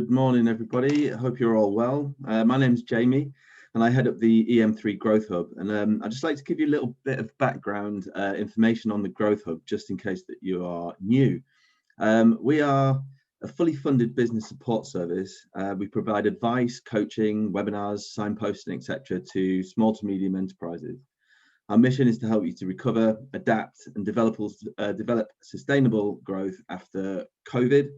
Good morning, everybody. I hope you're all well. My name's Jamie, and I head up the EM3 Growth Hub. And I'd just like to give you a little bit of background information on the Growth Hub, just in case that you are new. We are a fully funded business support service. We provide advice, coaching, webinars, signposting, etc., to small to medium enterprises. Our mission is to help you to recover, adapt, and develop sustainable growth after COVID,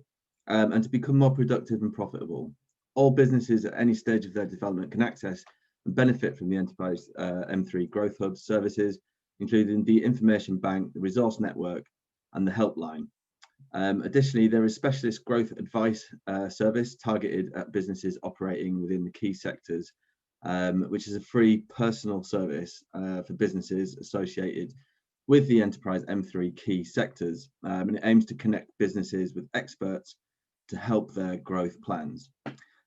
and to become more productive and profitable. All businesses at any stage of their development can access and benefit from the Enterprise M3 Growth Hub services, including the information bank, the resource network, and the helpline. Additionally, there is specialist growth advice service targeted at businesses operating within the key sectors, which is a free personal service for businesses associated with the Enterprise M3 key sectors, and it aims to connect businesses with experts to help their growth plans.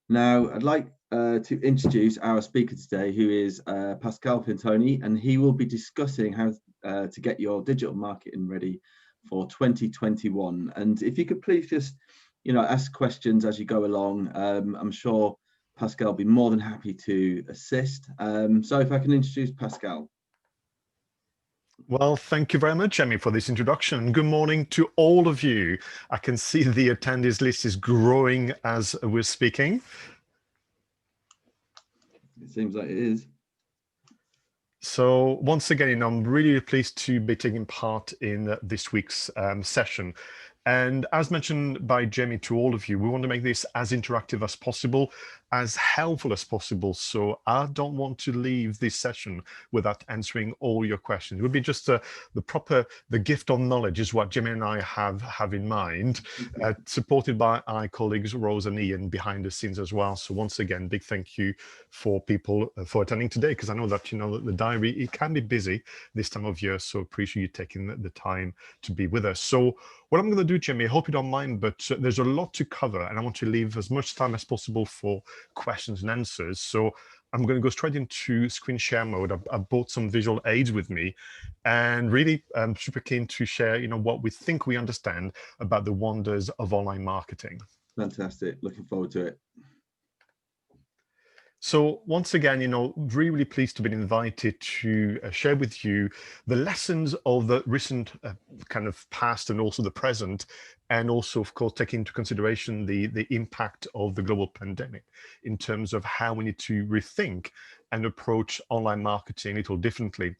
Now, I'd like to introduce our speaker today, who is Pascal Fintoni, and he will be discussing how to get your digital marketing ready for 2021. And if you could please just, ask questions as you go along. I'm sure Pascal will be more than happy to assist. So if I can introduce Pascal. Well, thank you very much, Jamie, for this introduction. Good morning to all of you. I can see the attendees list is growing as we're speaking. It seems like it is. So once again, I'm really pleased to be taking part in this week's session. And as mentioned by Jamie to all of you, we want to make this as interactive as possible, as helpful as possible. So I don't want to leave this session without answering all your questions. It would be just the gift of knowledge is what Jamie and I have in mind, supported by our colleagues Rose and Ian behind the scenes as well. So once again, big thank you for people for attending today, because I know that the diary, it can be busy this time of year. So appreciate you taking the time to be with us. So what I'm going to do, Jimmy, I hope you don't mind, but there's a lot to cover and I want to leave as much time as possible for questions and answers. So I'm going to go straight into screen share mode. I've brought some visual aids with me, and really I'm super keen to share, what we think we understand about the wonders of online marketing. Fantastic. Looking forward to it. So once again, really pleased to be invited to share with you the lessons of the recent kind of past and also the present, and also, of course, take into consideration the impact of the global pandemic in terms of how we need to rethink and approach online marketing a little differently.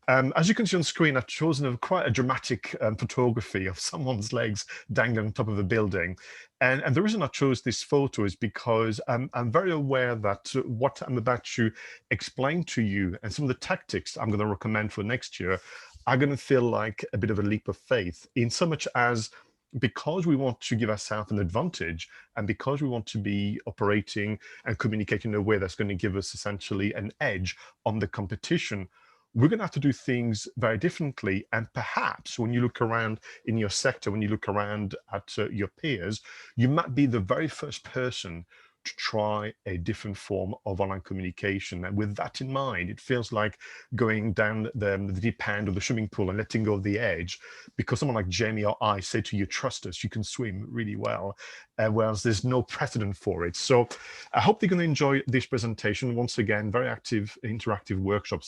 As you can see on screen, I've chosen quite a dramatic photography of someone's legs dangling on top of a building. And the reason I chose this photo is because I'm very aware that what I'm about to explain to you and some of the tactics I'm going to recommend for next year are going to feel like a bit of a leap of faith, in so much as because we want to give ourselves an advantage and because we want to be operating and communicating in a way that's going to give us essentially an edge on the competition, we're going to have to do things very differently. And perhaps when you look around in your sector, when you look around at your peers, you might be the very first person to try a different form of online communication. And with that in mind, it feels like going down the deep end of the swimming pool and letting go of the edge, because someone like Jamie or I say to you, trust us, you can swim really well, whereas there's no precedent for it. So I hope you're going to enjoy this presentation. Once again, very active, interactive workshop,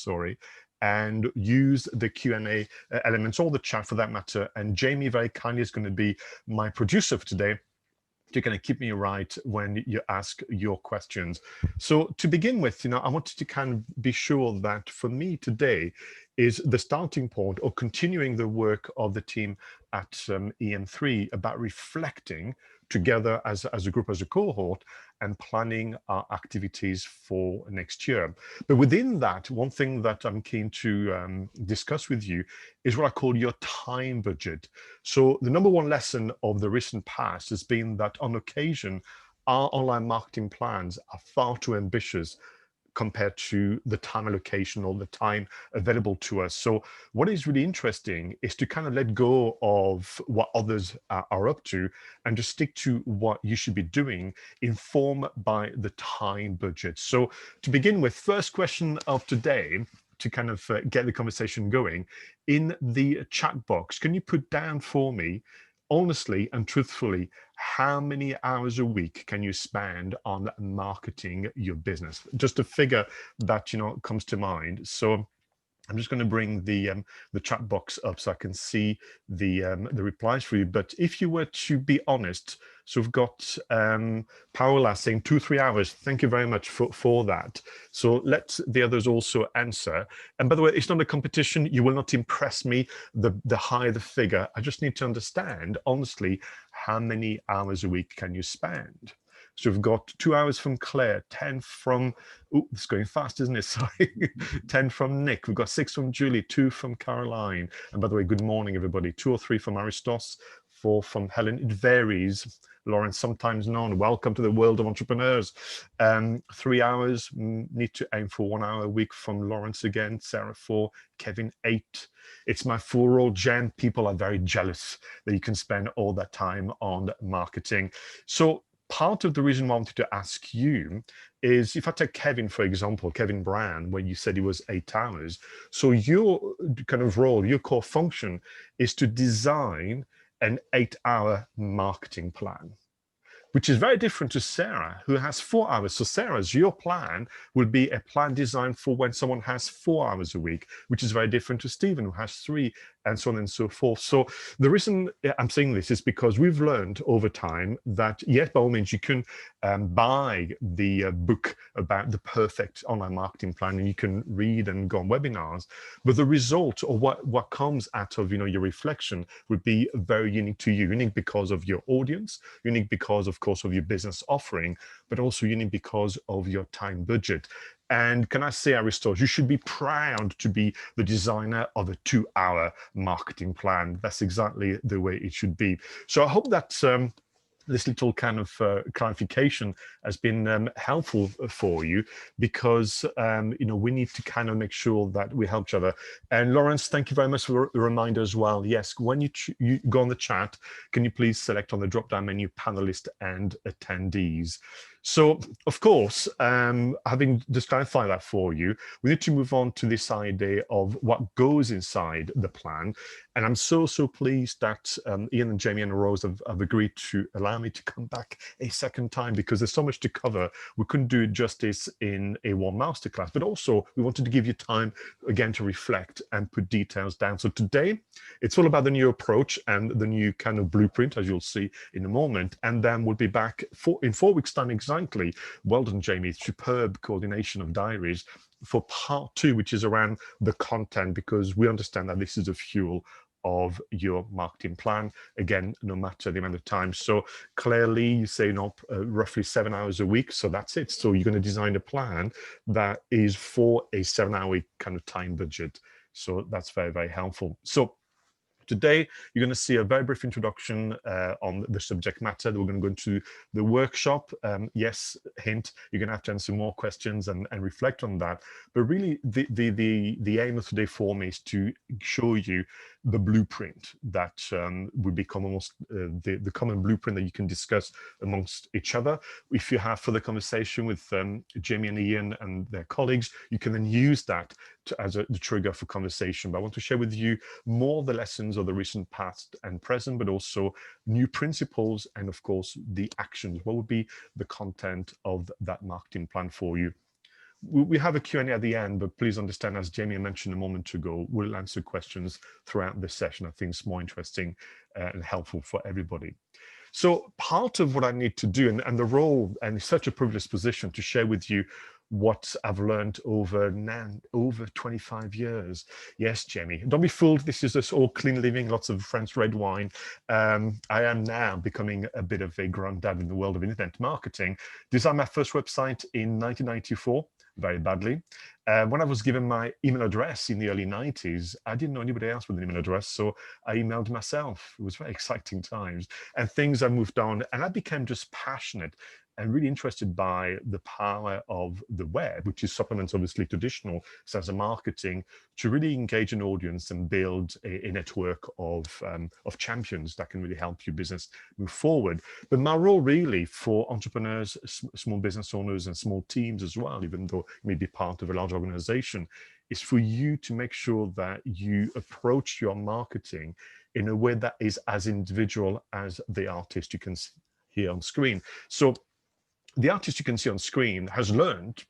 and use the Q&A elements, or the chat for that matter. And Jamie very kindly is going to be my producer for today, to kind of keep me right when you ask your questions. So to begin with, I wanted to kind of be sure that for me today is the starting point, or continuing the work of the team at EM3 about reflecting together as a group, as a cohort, and planning our activities for next year. But within that, one thing that I'm keen to discuss with you is what I call your time budget. So the number one lesson of the recent past has been that on occasion, our online marketing plans are far too ambitious compared to the time allocation or the time available to us. So what is really interesting is to kind of let go of what others are up to and just stick to what you should be doing, informed by the time budget. So to begin with, first question of today, to kind of get the conversation going, in the chat box, can you put down for me honestly and truthfully, how many hours a week can you spend on marketing your business? Just a figure that, you know, comes to mind. So I'm just going to bring the chat box up so I can see the replies for you. But if you were to be honest, so we've got Paola saying 2-3 hours. Thank you very much for that. So let the others also answer. And by the way, it's not a competition. You will not impress me the higher the figure. I just need to understand, honestly, how many hours a week can you spend? So we've got 2 hours from Claire, 10 from, oh, it's going fast, isn't it? Sorry. 10 from Nick. We've got 6 from Julie, 2 from Caroline. And by the way, good morning, everybody. 2 or 3 from Aristos, 4 from Helen. It varies. Lawrence, sometimes none. Welcome to the world of entrepreneurs. 3 hours, need to aim for 1 hour a week from Lawrence again. Sarah, 4, Kevin, 8. It's my full role, Jen. People are very jealous that you can spend all that time on marketing. So part of the reason why I wanted to ask you is, if I take Kevin, for example, Kevin Brown, where you said it was 8 hours. So your kind of role, your core function is to design an 8-hour marketing plan, which is very different to Sarah, who has 4 hours. So Sarah's, your plan would be a plan designed for when someone has 4 hours a week, which is very different to Stephen, who has 3, and so on and so forth. So the reason I'm saying this is because we've learned over time that, yes, by all means, you can buy the book about the perfect online marketing plan, and you can read and go on webinars. But the result, or what comes out of, you know, your reflection, would be very unique to you, unique because of your audience, unique because, of course, of your business offering, but also unique because of your time budget. And can I say, Aristos, you should be proud to be the designer of a 2-hour marketing plan. That's exactly the way it should be. So I hope that this little kind of clarification has been helpful for you, because you know, we need to kind of make sure that we help each other. And Lawrence, thank you very much for the reminder as well. Yes, when you go on the chat, can you please select on the drop-down menu panelist and attendees? So, of course, having just clarified that for you, we need to move on to this idea of what goes inside the plan. And I'm so pleased that Ian and Jamie and Rose have agreed to allow me to come back a second time, because there's so much to cover. We couldn't do it justice in a one masterclass, but also we wanted to give you time again to reflect and put details down. So today, it's all about the new approach and the new kind of blueprint, as you'll see in a moment. And then we'll be back in 4 weeks' time exactly. Well done, Jamie. Superb coordination of diaries for part 2, which is around the content, because we understand that this is a fuel of your marketing plan, again, no matter the amount of time. So clearly, you say roughly 7 hours a week, so that's it. So you're going to design a plan that is for a 7-hour kind of time budget. So that's very helpful. So today, you're going to see a very brief introduction on the subject matter. We're going to go into the workshop. Yes, hint, you're going to have to answer more questions and reflect on that. But really, the aim of today for me is to show you the blueprint that would become almost the common blueprint that you can discuss amongst each other. If you have further conversation with Jamie and Ian and their colleagues, you can then use that as the trigger for conversation. But I want to share with you more the lessons of the recent past and present, but also new principles and, of course, the actions. What would be the content of that marketing plan for you? We have a Q&A at the end, but please understand, as Jamie mentioned a moment ago, we'll answer questions throughout this session. I think it's more interesting and helpful for everybody. So part of what I need to do, and the role, and it's such a privileged position to share with you what I've learned over 25 years. Yes, Jamie, don't be fooled. This is just all clean living, lots of French red wine. I am now becoming a bit of a granddad in the world of internet marketing. Designed my first website in 1994, very badly. When I was given my email address in the early 90s, I didn't know anybody else with an email address, so I emailed myself. It was very exciting times. And things have moved on, and I became just passionate and really interested by the power of the web, which is supplements, obviously, traditional sense of marketing, to really engage an audience and build a network of champions that can really help your business move forward. But my role really for entrepreneurs, small business owners, and small teams as well, even though you may be part of a large organization, is for you to make sure that you approach your marketing in a way that is as individual as the artist you can see here on screen. So the artist you can see on screen has learned,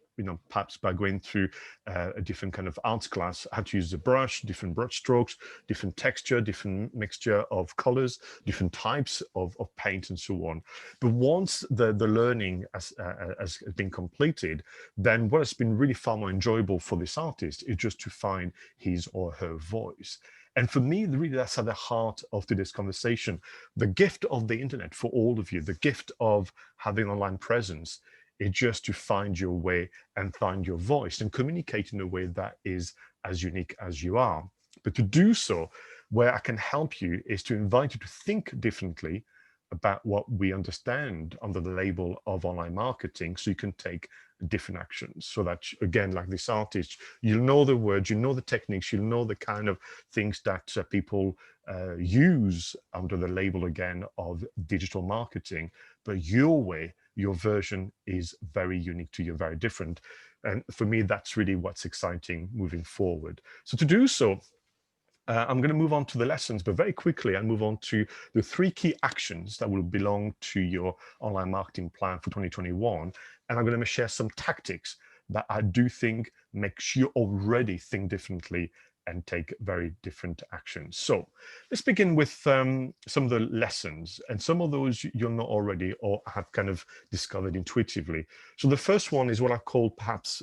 perhaps by going through a different kind of arts class, how to use the brush, different brush strokes, different texture, different mixture of colors, different types of paint and so on. But once the learning has been completed, then what has been really far more enjoyable for this artist is just to find his or her voice. And for me, really, that's at the heart of today's conversation. The gift of the internet for all of you, the gift of having online presence, is just to find your way and find your voice and communicate in a way that is as unique as you are. But to do so, where I can help you is to invite you to think differently about what we understand under the label of online marketing, so you can take different actions, so that, again, like this artist, you'll know the words, you know the techniques, you'll know the kind of things that people use under the label, again, of digital marketing. But your way, your version is very unique to you, very different. And for me, that's really what's exciting moving forward. So to do so, I'm going to move on to the lessons, but very quickly, I'll move on to the 3 key actions that will belong to your online marketing plan for 2021. And I'm going to share some tactics that I do think makes you already think differently and take very different actions. So let's begin with some of the lessons, and some of those you'll know already or have kind of discovered intuitively. So the first one is what I call, perhaps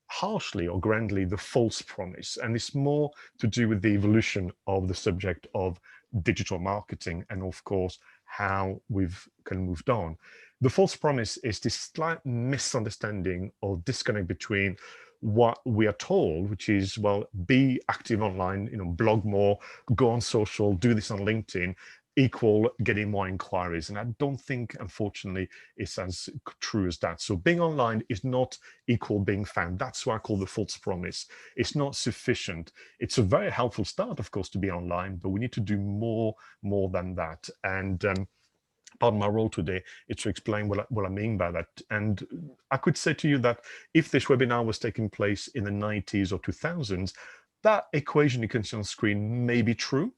harshly or grandly, the false promise. And it's more to do with the evolution of the subject of digital marketing and, of course, how we've kind of moved on. The false promise is this slight misunderstanding or disconnect between what we are told, which is, well, be active online, blog more, go on social, do this on LinkedIn, equal getting more inquiries. And I don't think, unfortunately, it's as true as that. So being online is not equal being found. That's what I call the false promise. It's not sufficient. It's a very helpful start, of course, to be online, but we need to do more than that. And part of my role today is to explain what I mean by that. And I could say to you that if this webinar was taking place in the 90s or 2000s, that equation you can see on screen may be true,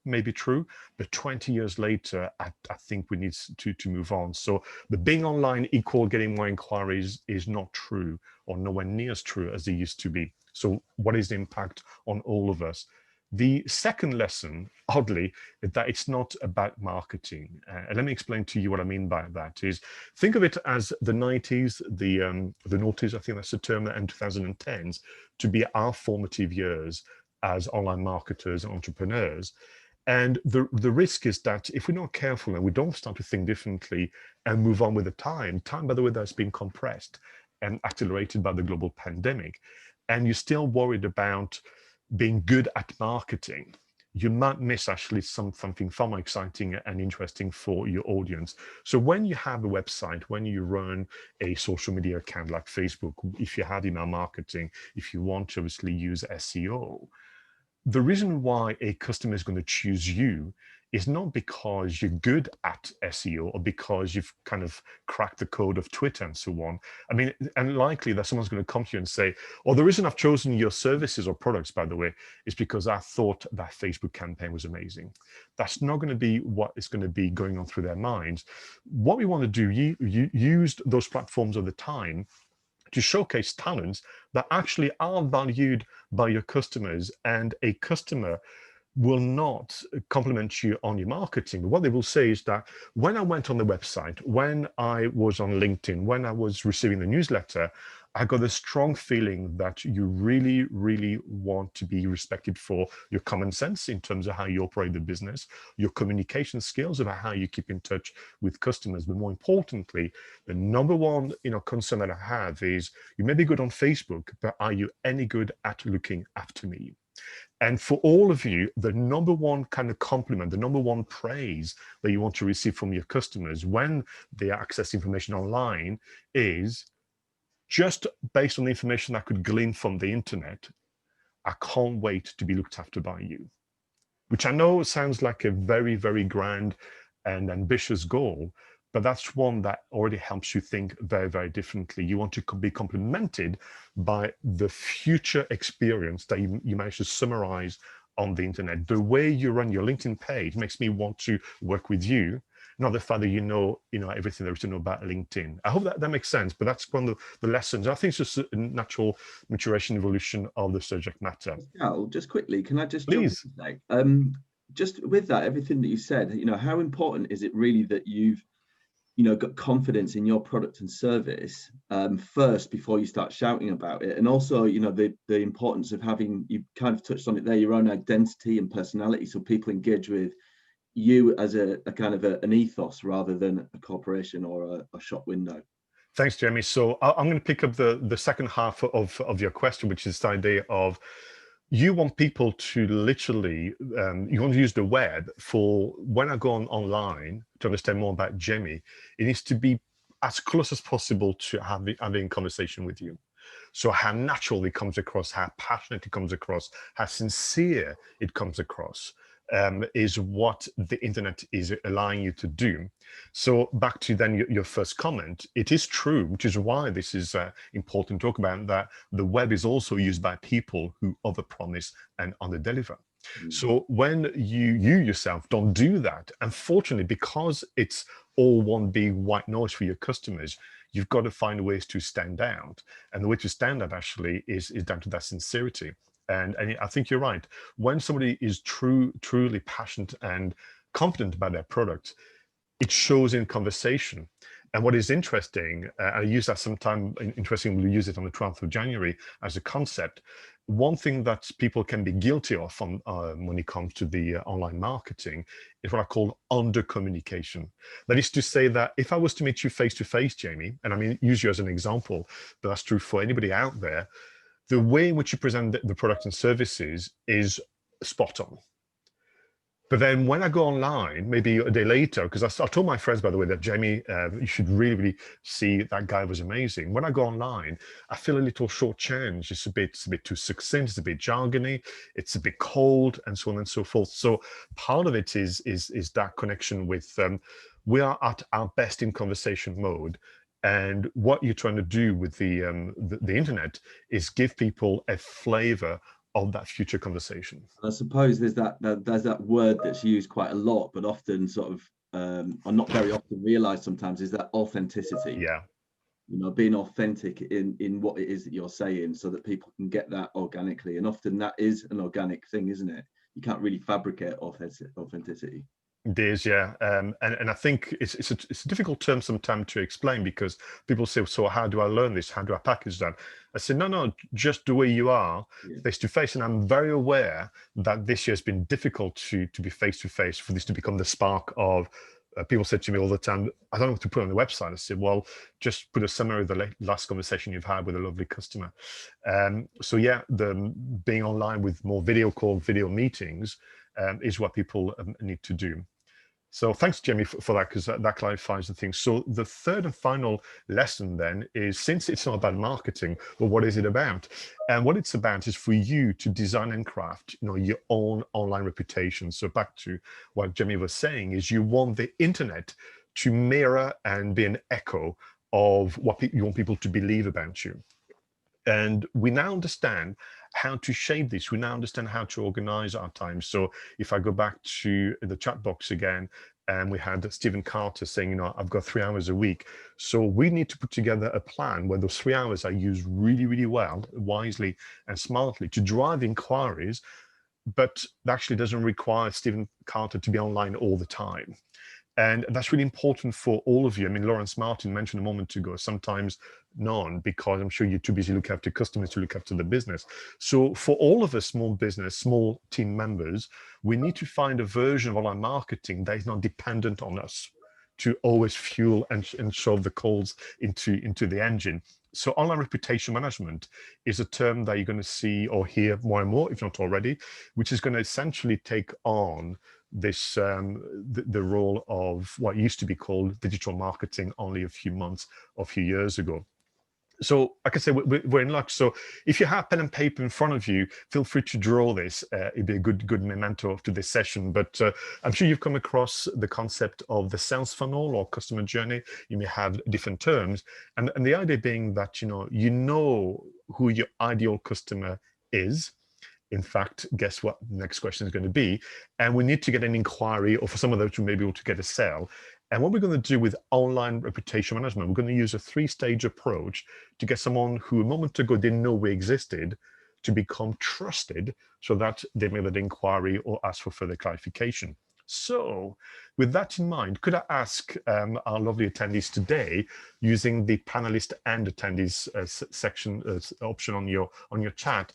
but 20 years later, I think we need to move on. So the being online equal getting more inquiries is not true, or nowhere near as true as they used to be. So what is the impact on all of us? The second lesson, oddly, is that it's not about marketing. And let me explain to you what I mean by that. Is think of it as the 90s, the noughties, I think that's the term, and 2010s, to be our formative years as online marketers and entrepreneurs. And the risk is that if we're not careful and we don't start to think differently and move on with the time, by the way, that's been compressed and accelerated by the global pandemic, and you're still worried about being good at marketing, you might miss actually something far more exciting and interesting for your audience. So when you have a website, when you run a social media account like Facebook, if you have email marketing, if you want to obviously use SEO, the reason why a customer is going to choose you is not because you're good at SEO or because you've kind of cracked the code of Twitter and so on. I mean, and likely that someone's going to come to you and say, oh, the reason I've chosen your services or products, by the way, is because I thought that Facebook campaign was amazing. That's not going to be what is going to be going on through their minds. What we want to do, you used those platforms at the time to showcase talents that actually are valued by your customers, and a customer will not compliment you on your marketing. What they will say is that when I went on the website, when I was on LinkedIn, when I was receiving the newsletter, I got a strong feeling that you really, really want to be respected for your common sense in terms of how you operate the business, your communication skills about how you keep in touch with customers. But more importantly, the number one concern that I have is you may be good on Facebook, but are you any good at looking after me? And for all of you, the number one kind of compliment, the number one praise that you want to receive from your customers when they access information online is, just based on the information I could glean from the internet, I can't wait to be looked after by you. Which I know sounds like a very, very grand and ambitious goal, but that's one that already helps you think very, very differently. You want to be complimented by the future experience that you managed to summarize on the internet. The way you run your LinkedIn page makes me want to work with you, not the fact that you know everything there is to know about LinkedIn. I hope that makes sense, but that's one of the lessons. I think it's just a natural maturation, evolution of the subject matter. Pascal, just quickly, can I just jump Please. in today? Just with that, everything that you said, how important is it really that you've got confidence in your product and service first before you start shouting about it, and also the importance of having, you kind of touched on it there, your own identity and personality, so people engage with you as a kind of an ethos rather than a corporation or a shop window. Thanks, Jeremy. So I'm going to pick up the second half of your question, which is the idea of you want people to literally, you want to use the web for when I go online to understand more about Jamie, it needs to be as close as possible to having a conversation with you. So how natural it comes across, how passionate it comes across, how sincere it comes across is what the internet is allowing you to do. So back to then your first comment, it is true, which is why this is important to talk about, that the web is also used by people who overpromise and underdeliver. So when you yourself don't do that, unfortunately, because it's all one big white noise for your customers, you've got to find ways to stand out. And the way to stand out actually is down to that sincerity. And I think you're right. When somebody is truly passionate and confident about their product, it shows in conversation. And what is interesting, I use that sometime, interesting, we'll use it on the 12th of January as a concept. One thing that people can be guilty of when it comes to the online marketing is what I call under-communication. That is to say that if I was to meet you face-to-face, Jamie, and I mean, use you as an example, but that's true for anybody out there, the way in which you present the products and services is spot on. But then when I go online, maybe a day later, because I told my friends, by the way, that Jamie, you should really see that guy was amazing. When I go online, I feel a little shortchanged. It's a bit too succinct, it's a bit jargony, it's a bit cold, and so on and so forth. So part of it is that connection with, we are at our best in conversation mode. And what you're trying to do with the internet is give people a flavor of that future conversation. I suppose there's that word that's used quite a lot, but often sort of, or not very often realized sometimes, is that authenticity. Yeah. Being authentic in what it is that you're saying, so that people can get that organically. And often that is an organic thing, isn't it? You can't really fabricate authenticity. It is, yeah, and I think it's a difficult term sometimes to explain, because people say, so how do I learn this? How do I package that? I said, no, just the way you are, face to face. And I'm very aware that this year has been difficult to be face to face, for this to become the spark of. People said to me all the time, I don't know what to put on the website. I said, well, just put a summary of the last conversation you've had with a lovely customer. So yeah, the being online with more video call, video meetings is what people need to do. So thanks, Jamie, for that, because that clarifies the thing. So the third and final lesson then is, since it's not about marketing, well, what is it about? And what it's about is for you to design and craft, your own online reputation. So back to what Jamie was saying, is you want the internet to mirror and be an echo of what you want people to believe about you. And we now understand how to shape this. We now understand how to organize our time. So if I go back to the chat box again, and we had Stephen Carter saying, I've got 3 hours a week. So we need to put together a plan where those 3 hours are used really well, wisely and smartly, to drive inquiries. But that actually doesn't require Stephen Carter to be online all the time. And that's really important for all of you. I mean, Lawrence Martin mentioned a moment ago, sometimes none, because I'm sure you're too busy looking after customers to look after the business. So for all of us small business, small team members, we need to find a version of online marketing that is not dependent on us to always fuel and shove the calls into the engine. So online reputation management is a term that you're going to see or hear more and more, if not already, which is going to essentially take on this the role of what used to be called digital marketing only a few months or a few years ago. So like I say, we're in luck. So if you have pen and paper in front of you, feel free to draw this. It'd be a good memento to this session. But I'm sure you've come across the concept of the sales funnel or customer journey. You may have different terms. And the idea being that, you know who your ideal customer is. in fact, guess what the next question is going to be? And we need to get an inquiry, or for some of those who may be able to get a sale. And what we're going to do with online reputation management, we're going to use a 3-stage approach to get someone who a moment ago didn't know we existed to become trusted, so that they make that inquiry or ask for further clarification. So with that in mind, could I ask our lovely attendees today, using the panelist and attendees section option on your chat,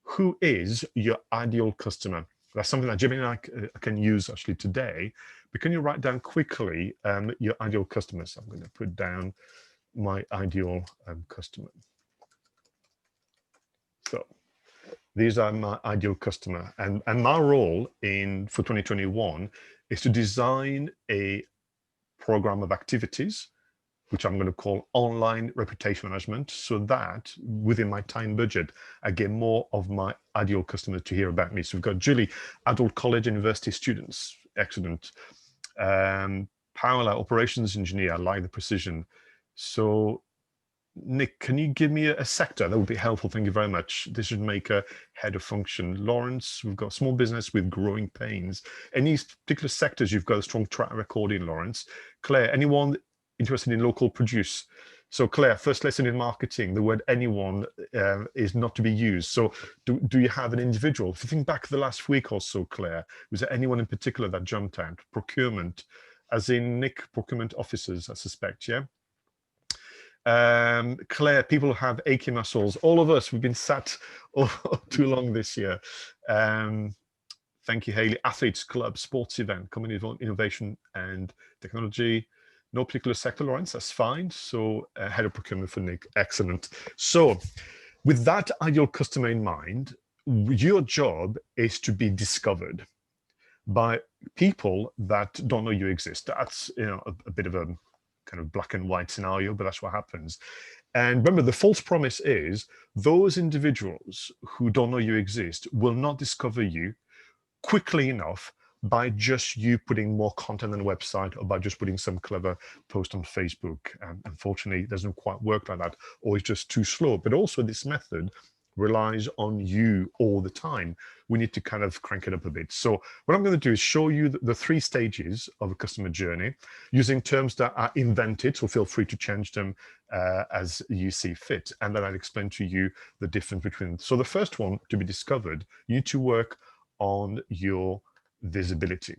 who is your ideal customer? That's something that Jimmy and I can use actually today. But can you write down quickly your ideal customers? I'm going to put down my ideal customer. So these are my ideal customer, and my role for 2021 is to design a program of activities, which I'm going to call online reputation management, so that within my time budget, I get more of my ideal customers to hear about me. So we've got Julie, adult college and university students, excellent. Paola, operations engineer, I like the precision. So Nick, can you give me a sector? That would be helpful. Thank you very much. Decision maker, head of function. Lawrence, we've got small business with growing pains. Any particular sectors you've got a strong track record in, Lawrence? Claire, anyone interested in local produce? So Claire, first lesson in marketing, the word anyone is not to be used. So do you have an individual? If you think back the last week or so, Claire, was there anyone in particular that jumped out? Procurement, as in Nick, procurement officers, I suspect, yeah? Claire, people have achy muscles. All of us, we've been sat too long this year. Thank you, Haley. Athletes, club, sports event, community innovation and technology. No particular sector, Lawrence, that's fine. So head of procurement for Nick, excellent. So with that ideal customer in mind, your job is to be discovered by people that don't know you exist. That's a bit of a kind of black and white scenario, but that's what happens. And remember, the false promise is those individuals who don't know you exist will not discover you quickly enough by just you putting more content on the website or by just putting some clever post on Facebook. Unfortunately, it doesn't quite work like that, or it's just too slow. But also this method relies on you all the time. We need to kind of crank it up a bit. So what I'm going to do is show you the 3 stages of a customer journey using terms that are invented, so feel free to change them as you see fit. And then I'll explain to you the difference between them. So the first one, to be discovered, you need to work on your visibility.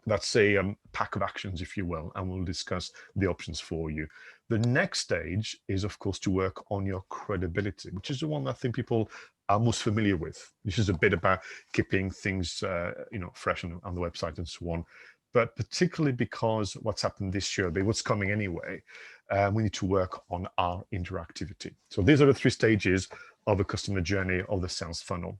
That's a pack of actions, if you will, and we'll discuss the options for you. The next stage is, of course, to work on your credibility, which is the one that I think people are most familiar with. This is a bit about keeping things, fresh on the website and so on. But particularly because what's happened this year, but what's coming anyway, we need to work on our interactivity. So these are the 3 stages of a customer journey of the sales funnel.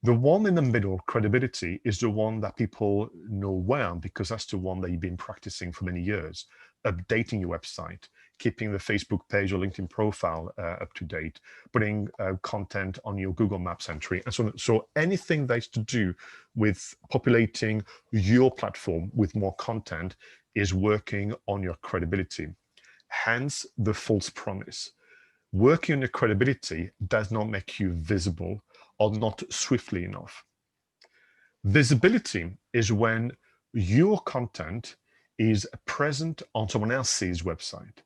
The one in the middle, credibility, is the one that people know well, because that's the one that you've been practicing for many years. Updating your website, keeping the Facebook page or LinkedIn profile up to date, putting content on your Google Maps entry, and so on. So anything that's to do with populating your platform with more content is working on your credibility. Hence the false promise. Working on your credibility does not make you visible or not swiftly enough. Visibility is when your content is present on someone else's website.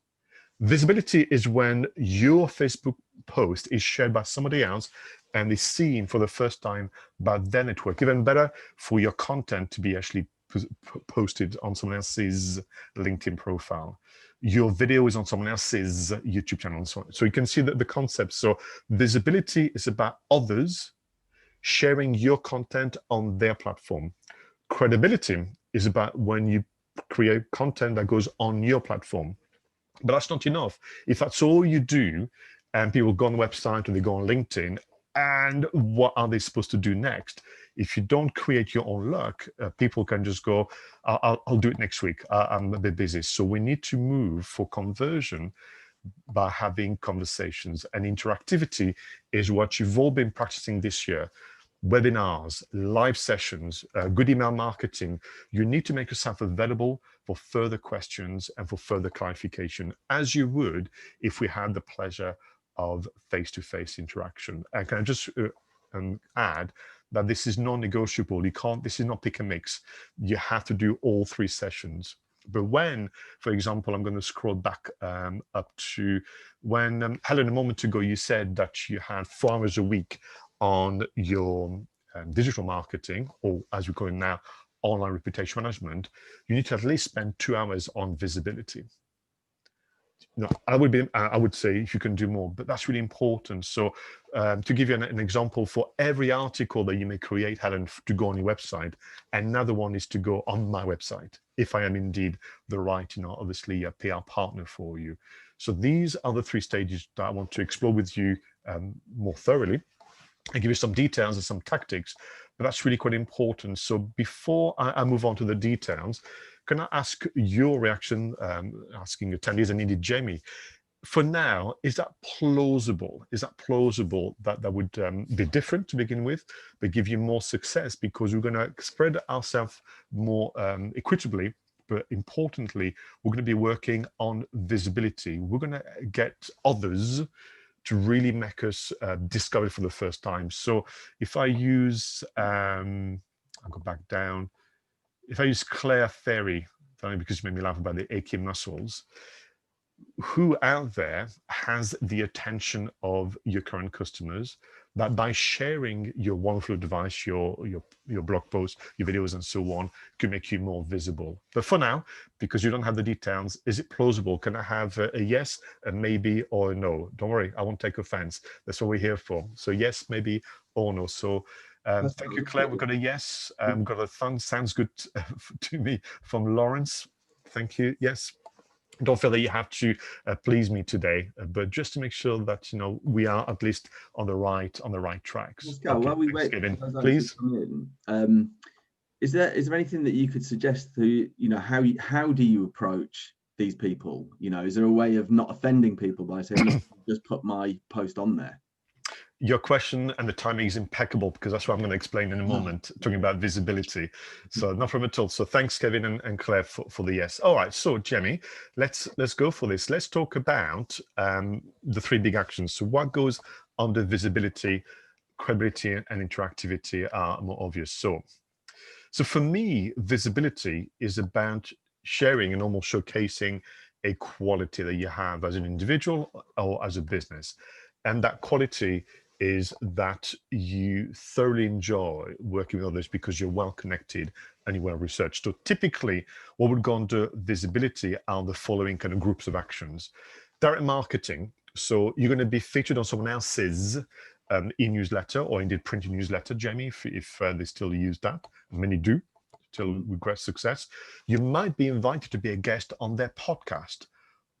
Visibility is when your Facebook post is shared by somebody else and is seen for the first time by their network. Even better, for your content to be actually posted on someone else's LinkedIn profile. Your video is on someone else's YouTube channel and so on. So you can see that the concept. So visibility is about others sharing your content on their platform. Credibility is about when you create content that goes on your platform. But that's not enough. If that's all you do, and people go on the website or they go on LinkedIn, and what are they supposed to do next? If you don't create your own luck, people can just go, I'll do it next week. I'm a bit busy. So we need to move for conversion by having conversations. And interactivity is what you've all been practicing this year. Webinars, live sessions, good email marketing. You need to make yourself available for further questions and for further clarification, as you would if we had the pleasure of face-to-face interaction. And can I just add that this is non-negotiable. You can't, this is not pick and mix. You have to do all 3 sessions. But when, for example, I'm going to scroll back up to when, Helen, a moment ago, you said that you had 4 hours a week on your digital marketing, or as we call it now, online reputation management. You need to at least spend 2 hours on visibility. No, I would say if you can do more, but that's really important. So to give you an example, for every article that you may create, Helen, to go on your website, another one is to go on my website, if I am indeed the right, obviously a PR partner for you. So these are the 3 stages that I want to explore with you more thoroughly. I give you some details and some tactics, but that's really quite important. So before I move on to the details, can I ask your reaction, asking attendees, and indeed Jamie, for now, is that plausible? Is that plausible that that would be different to begin with, but give you more success, because we're going to spread ourselves more equitably, but importantly, we're going to be working on visibility. We're going to get others to really make us discover it for the first time. So if I use, I'll go back down. If I use Claire Ferry, because you made me laugh about the achy muscles, who out there has the attention of your current customers that by sharing your wonderful advice, your blog posts, your videos, and so on, can make you more visible? But for now, because you don't have the details, is it plausible? Can I have a yes, a maybe, or a no? Don't worry, I won't take offense. That's what we're here for. So yes, maybe, or no. So thank you, Claire. We've got a yes. We've got a thumbs. Sounds good to me from Lawrence. Thank you. Yes. Don't feel that you have to please me today, but just to make sure that we are at least on the right tracks. Pascal, Okay, while we thanks, wait, Kevin. Please. Is there anything that you could suggest to how do you approach these people? Is there a way of not offending people by saying, look, just put my post on there? Your question and the timing is impeccable, because that's what I'm going to explain in a moment, talking about visibility. So not from at all. So thanks, Kevin and Claire, for the yes. All right, so Jamie, let's go for this. Let's talk about the 3 big actions. So what goes under visibility, credibility, and interactivity are more obvious. So for me, visibility is about sharing and almost showcasing a quality that you have as an individual or as a business. And that quality is that you thoroughly enjoy working with others because you're well connected and you're well researched. So typically, what would go under visibility are the following kind of groups of actions. Direct marketing. So you're going to be featured on someone else's e-newsletter, or indeed printed newsletter, Jamie, if they still use that. Many do, still with great success. You might be invited to be a guest on their podcast,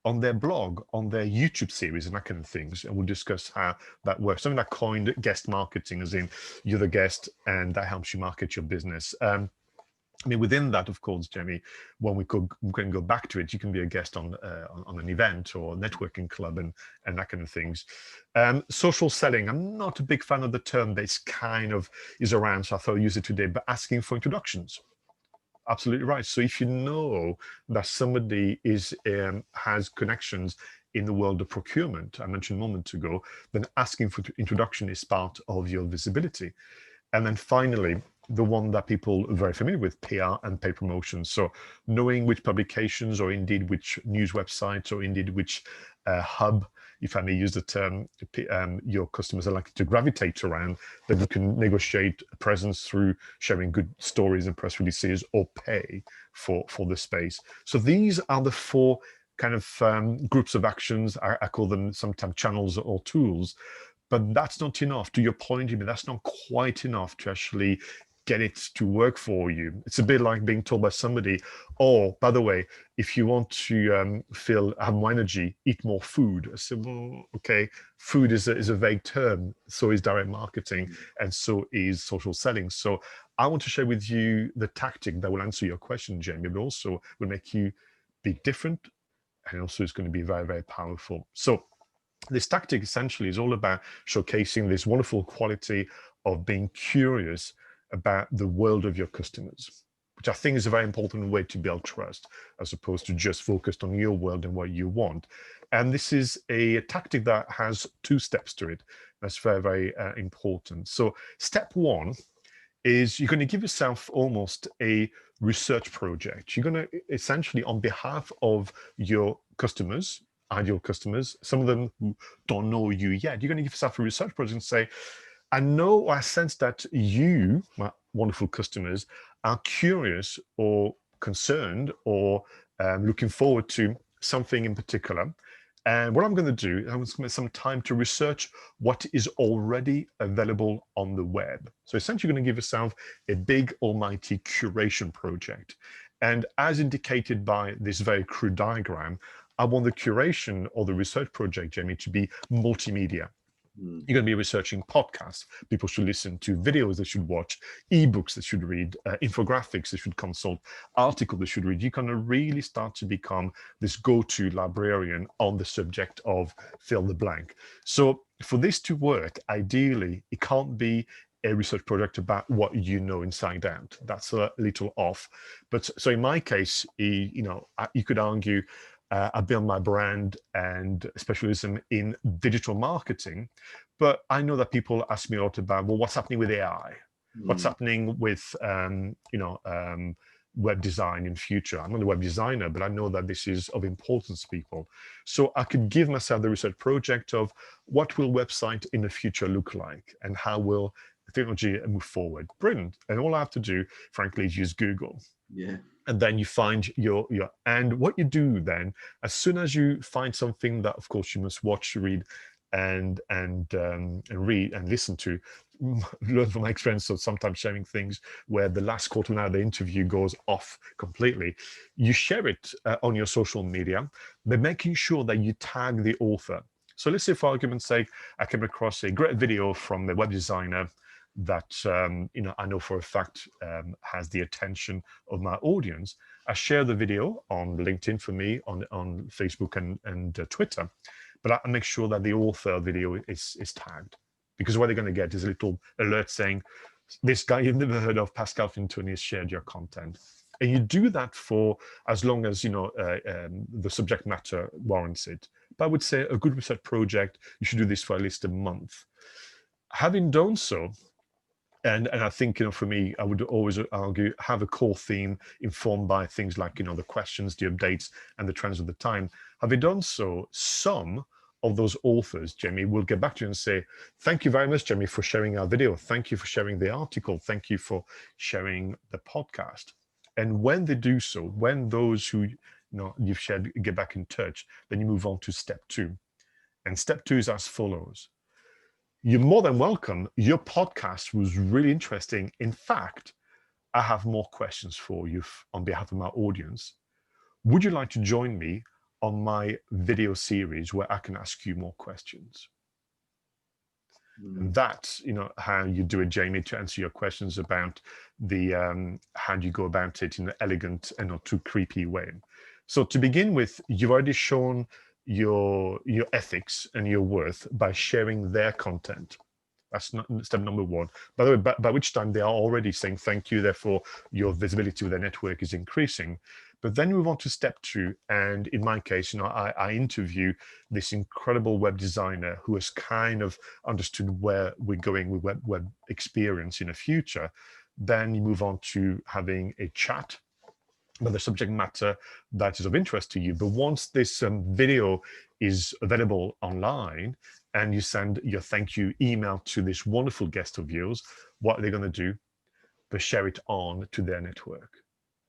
on their blog, on their YouTube series, and that kind of things. And we'll discuss how that works. Something that coined guest marketing, as in you're the guest and that helps you market your business. I mean, within that, of course, Jamie, when we can go back to it, you can be a guest on an event or a networking club and that kind of things. Social selling. I'm not a big fan of the term, but it's kind of is around, so I thought I'll use it today, but asking for introductions. Absolutely right. So if you know that somebody has connections in the world of procurement, I mentioned a moment ago, then asking for introduction is part of your visibility. And then finally, the one that people are very familiar with, PR and paid promotions. So knowing which publications, or indeed which news websites, or indeed which hub, if I may use the term, your customers are likely to gravitate around, then you can negotiate a presence through sharing good stories and press releases, or pay for the space. So these are the 4 kind of groups of actions. I call them sometimes channels or tools. But that's not enough. To your point, that's not quite enough to actually get it to work for you. It's a bit like being told by somebody, oh, by the way, if you want to have more energy, eat more food. I said, well, okay, food is a vague term. So is direct marketing, and so is social selling. So I want to share with you the tactic that will answer your question, Jamie, but also will make you be different, and also it's going to be very, very powerful. So this tactic essentially is all about showcasing this wonderful quality of being curious about the world of your customers. which I think is a very important way to build trust, as opposed to just focused on your world and what you want. And this is a tactic that has 2 steps to it. That's very, very important. So step 1 is you're going to give yourself almost a research project. You're going to essentially, on behalf of your customers, ideal customers, some of them who don't know you yet, you're going to give yourself a research project and say, I know, or I sense that you, my wonderful customers, are curious or concerned or looking forward to something in particular. And what I'm going to do, I'm going to spend some time to research what is already available on the web. So essentially, you're going to give yourself a big almighty curation project. And as indicated by this very crude diagram, I want the curation or the research project, Jamie, to be multimedia. You're going to be researching podcasts. People should listen to videos they should watch, ebooks they should read, infographics they should consult, articles they should read. You're going to really start to become this go-to librarian on the subject of fill the blank. So for this to work, ideally, it can't be a research project about what you know inside out. That's a little off. But so in my case, you could argue I build my brand and specialism in digital marketing, but I know that people ask me a lot about, well, what's happening with AI? What's happening with, web design in future? I'm not a web designer, but I know that this is of importance to people. So I could give myself the research project of what will website in the future look like and how will the technology move forward. Brilliant. And all I have to do, frankly, is use Google. Yeah. And then you find and what you do then, as soon as you find something that, of course, you must watch, read, and read and listen to, learn from my experience of sometimes sharing things where the last quarter of an hour of the interview goes off completely. You share it on your social media, but making sure that you tag the author. So let's say, for argument's sake, I came across a great video from the web designer that I know for a fact has the attention of my audience. I share the video on LinkedIn for me, on Facebook and Twitter, but I make sure that the author video is tagged, because what they're going to get is a little alert saying, this guy you've never heard of, Pascal Fintoni, has shared your content. And you do that for as long as the subject matter warrants it. But I would say a good research project, you should do this for at least a month. Having done so, and I think, for me, I would always argue, have a core theme informed by things like, the questions, the updates, and the trends of the time. Having done so, some of those authors, Jamie, will get back to you and say, thank you very much, Jamie, for sharing our video. Thank you for sharing the article. Thank you for sharing the podcast. And when they do so, when those who you've shared get back in touch, then you move on to step 2. And step 2 is as follows. You're more than welcome. Your podcast was really interesting. In fact, I have more questions for you on behalf of my audience. Would you like to join me on my video series where I can ask you more questions? And that's, how you do it, Jamie, to answer your questions about the how do you go about it in an elegant and not too creepy way. So to begin with, you've already shown your ethics and your worth by sharing their content. That's not step number 1. By the way, by which time they are already saying thank you, therefore your visibility with their network is increasing. But then we move on to step 2, and in my case, I interview this incredible web designer who has kind of understood where we're going with web experience in the future. Then you move on to having a chat about the subject matter that is of interest to you. But once this video is available online and you send your thank you email to this wonderful guest of yours, what are they going to do? They share it on to their network.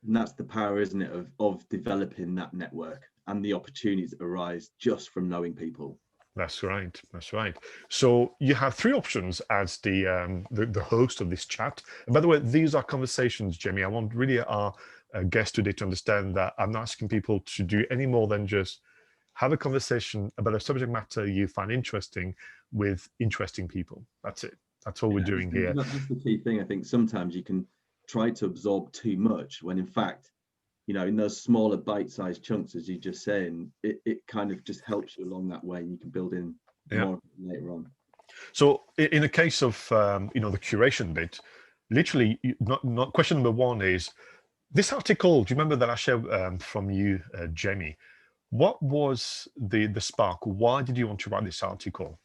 And that's the power, isn't it, of developing that network and the opportunities that arise just from knowing people. That's right. That's right. So you have 3 options as the host of this chat. And by the way, these are conversations, Jamie. I want really our guests today to understand that I'm not asking people to do any more than just have a conversation about a subject matter you find interesting with interesting people. That's it. That's all we're doing here. That's the key thing. I think sometimes you can try to absorb too much when in fact, in those smaller bite-sized chunks, as you just saying, it kind of just helps you along that way, and you can build in more later on. So in the case of the curation bit, literally, not question number 1 is, This article, do you remember that I shared from you, Jamie? What was the spark? Why did you want to write this article?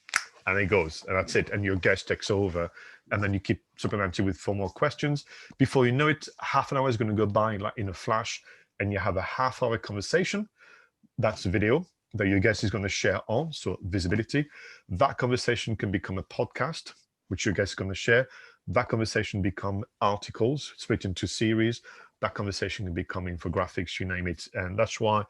And it goes, and that's it. And your guest takes over, and then you keep supplementing with 4 more questions. Before you know it, half an hour is going to go by like in a flash, and you have a half-hour conversation. That's the video that your guest is going to share on, so visibility. That conversation can become a podcast, which your guest is going to share. That conversation become articles, split into series. That conversation can become infographics, you name it. And that's why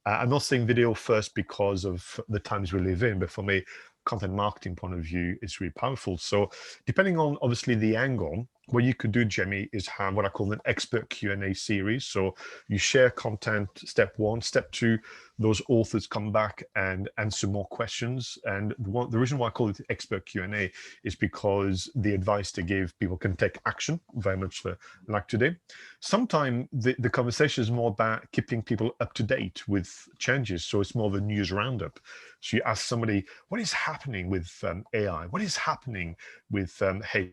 I'm not saying video first because of the times we live in, but for me, content marketing point of view is really powerful. So depending on obviously the angle, what you could do, Jamie, is have what I call an expert Q&A series. So you share content, step 1, step 2, those authors come back and answer more questions. And the reason why I call it expert Q&A is because the advice they give, people can take action, very much like today. Sometimes the conversation is more about keeping people up to date with changes. So it's more of a news roundup. So you ask somebody, what is happening with AI? What is happening with hey?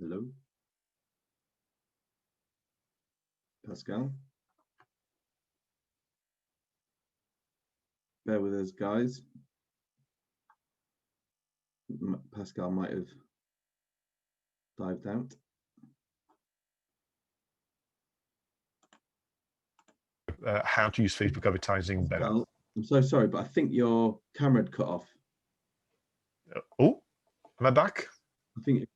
Hello, Pascal. Bear with us, guys. Pascal might have dived out. How to use Facebook advertising better. Pascal, I'm so sorry, but I think your camera had cut off. Oh, am I back? I think,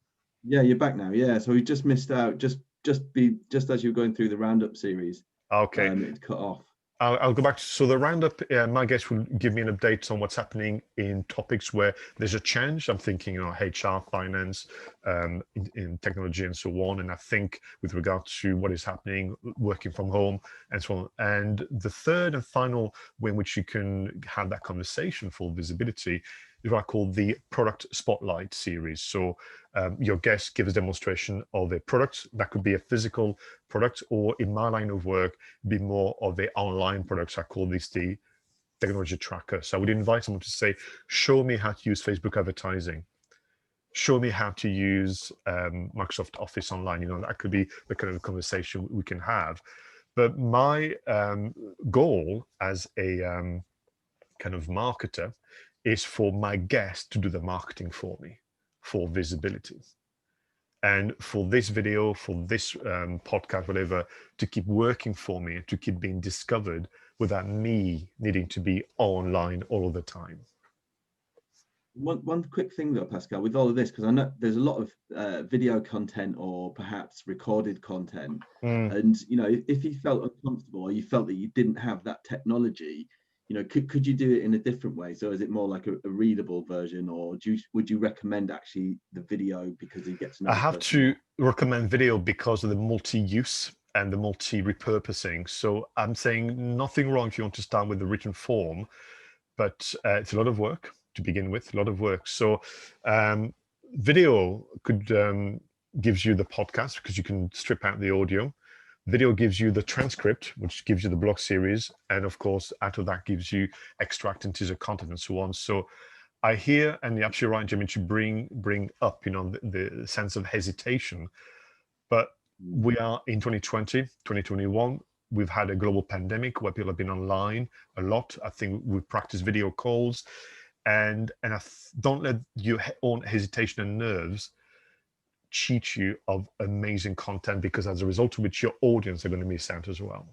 yeah, you're back now. Yeah, so we just missed out. Just as you were going through the roundup series. Okay. It cut off. I'll go back to, so the roundup, my guest will give me an update on what's happening in topics where there's a change. I'm thinking, you know, HR, finance, in technology and so on. And I think with regard to what is happening, working from home and so on. And the third and final way in which you can have that conversation for visibility is what I call the product spotlight series. So your guest gives a demonstration of a product that could be a physical product, or in my line of work, be more of the online products. I call this the technology tracker. So I would invite someone to say, show me how to use Facebook advertising. Show me how to use Microsoft Office online. You know, that could be the kind of conversation we can have. But my goal as a kind of marketer is for my guest to do the marketing for me, for visibility. And for this video, for this podcast, whatever, to keep working for me, to keep being discovered without me needing to be online all the time. One quick thing though, Pascal, with all of this, because I know there's a lot of video content or perhaps recorded content, and you know, if you felt uncomfortable or you felt that you didn't have that technology, you know, could you do it in a different way? So is it more like a readable version, or would you recommend actually the video because you get to know? I have to recommend video because of the multi-use and the multi-repurposing. So I'm saying nothing wrong if you want to start with the written form, but it's a lot of work to begin with, a lot of work. So video could gives you the podcast because you can strip out the audio. Video gives you the transcript, which gives you the blog series. And of course, out of that gives you extract and teaser content and so on. So I hear, and you're absolutely right, Jimmy, to bring up, you know, the sense of hesitation. But we are in 2020, 2021. We've had a global pandemic where people have been online a lot. I think we've practiced video calls, and don't let your own hesitation and nerves cheat you of amazing content, because as a result of which your audience are going to miss out as well.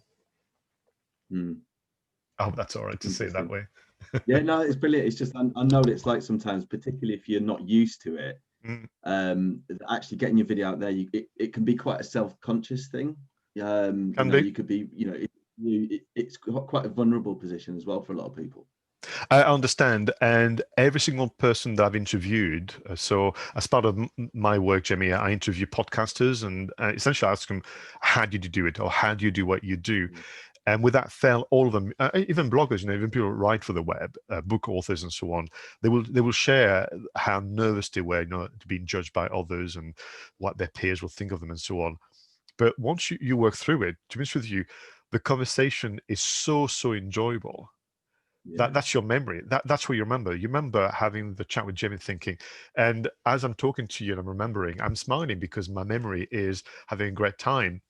I hope that's all right to say it that way. Yeah, no, it's brilliant. It's just I know what it's like sometimes, particularly if you're not used to it. Actually getting your video out there, it can be quite a self-conscious thing. You know, you could be, you know, it's quite a vulnerable position as well for a lot of people. I understand, and every single person that I've interviewed, so as part of my work, Jamie, I interview podcasters and essentially ask them, how did you do it, or how do you do what you do? And without fail, all of them, even bloggers, you know, even people who write for the web, book authors and so on, they will share how nervous they were, you know, to being judged by others and what their peers will think of them and so on. But once you work through it, to be honest with you, the conversation is so enjoyable Yeah. That's your memory. That's what you remember. You remember having the chat with Jamie, thinking, and as I'm talking to you and I'm remembering, I'm smiling because my memory is having a great time.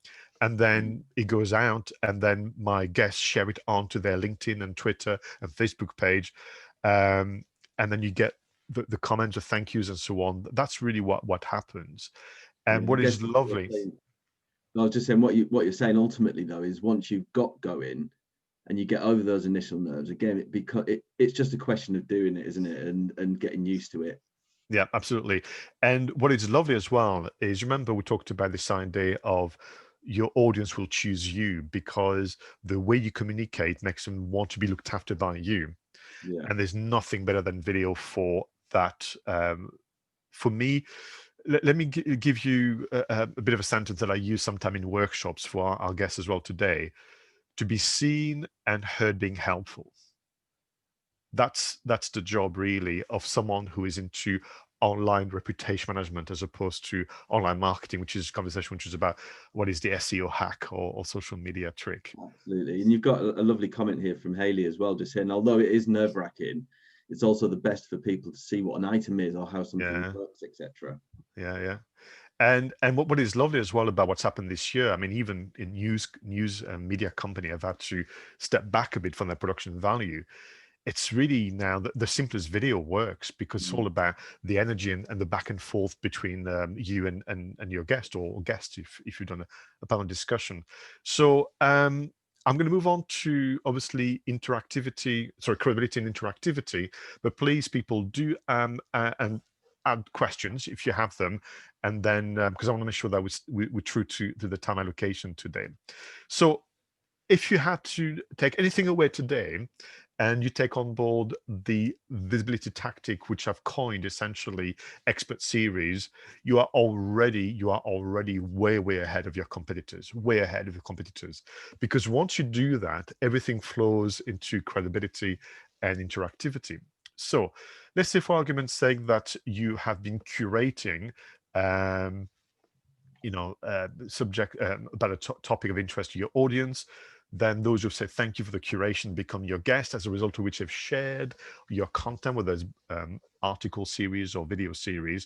And then it goes out, and then my guests share it onto their LinkedIn and Twitter and Facebook page, and then you get the comments of thank yous and so on. That's really what happens. Yeah. And I what guess is lovely, I was just saying what you're saying ultimately though is once you've got going and you get over those initial nerves again, it's just a question of doing it, isn't it? And getting used to it. yeah, absolutely. And what is lovely as well is, remember we talked about this idea of your audience will choose you because the way you communicate makes them want to be looked after by you. Yeah. And there's nothing better than video for that. For me, let me give you a bit of a sentence that I use sometime in workshops for our guests as well today: to be seen and heard being helpful. That's the job really of someone who is into online reputation management, as opposed to online marketing, which is a conversation which is about what is the SEO hack or social media trick. Absolutely. And you've got a lovely comment here from Haley as well, just saying, although it is nerve-wracking, it's also the best for people to see what an item is or how something Yeah, works, etc. yeah. And what is lovely as well about what's happened this year, I mean, even in news and media company have had to step back a bit from their production value. It's really now the simplest video works because it's all about the energy and the back and forth between you and your guest or guest if you've done a panel discussion. So I'm going to move on to obviously credibility and interactivity, but please people do and add questions if you have them, and then because I want to make sure that we're true to the time allocation today. So if you had to take anything away today, and you take on board the visibility tactic, which I've coined essentially expert series, you are already way ahead of your competitors, way ahead of your competitors. Because once you do that, everything flows into credibility and interactivity. So let's say, for argument's sake, that you have been curating subject about a topic of interest to your audience. Then those who've said thank you for the curation become your guest, as a result of which have shared your content, whether it's article series or video series.